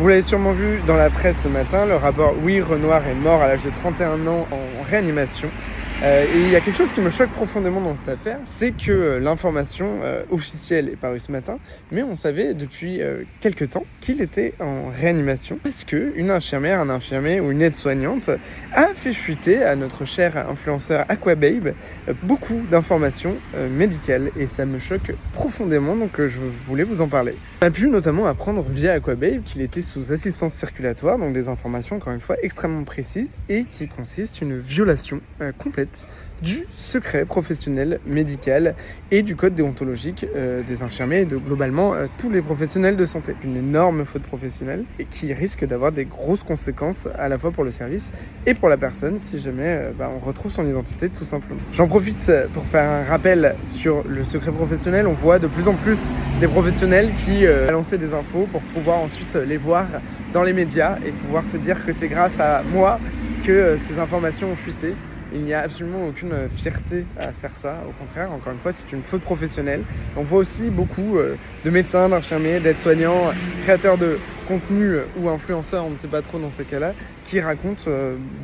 Vous l'avez sûrement vu dans la presse ce matin, le rapport Oui, Renoir est mort à l'âge de 31 ans en réanimation. Et il y a quelque chose qui me choque profondément dans cette affaire, c'est que l'information officielle est parue ce matin, mais on savait depuis quelques temps qu'il était en réanimation parce qu'une infirmière, un infirmier ou une aide-soignante a fait fuiter à notre cher influenceur Aquababe beaucoup d'informations médicales et ça me choque profondément, donc je voulais vous en parler. On a pu notamment apprendre via Aquababe qu'il était sous assistance circulatoire, donc des informations encore une fois extrêmement précises et qui consistent une violation complète du secret professionnel médical et du code déontologique des infirmiers et de globalement tous les professionnels de santé. Une énorme faute professionnelle et qui risque d'avoir des grosses conséquences à la fois pour le service et pour la personne si jamais on retrouve son identité tout simplement. J'en profite pour faire un rappel sur le secret professionnel. On voit de plus en plus des professionnels qui balancer des infos pour pouvoir ensuite les voir dans les médias et pouvoir se dire que c'est grâce à moi que ces informations ont fuité. Il n'y a absolument aucune fierté à faire ça. Au contraire, encore une fois, c'est une faute professionnelle. On voit aussi beaucoup de médecins, d'infirmiers, d'aides-soignants, créateurs de contenu ou influenceurs, on ne sait pas trop dans ces cas-là, qui racontent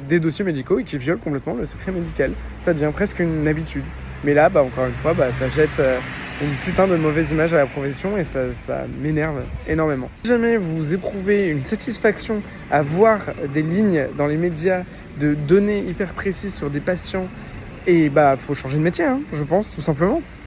des dossiers médicaux et qui violent complètement le secret médical. Ça devient presque une habitude. Mais là, encore une fois, ça jette une putain de mauvaise image à la profession et ça m'énerve énormément. Si jamais vous éprouvez une satisfaction à voir des lignes dans les médias de données hyper précises sur des patients, et faut changer de métier, je pense, tout simplement.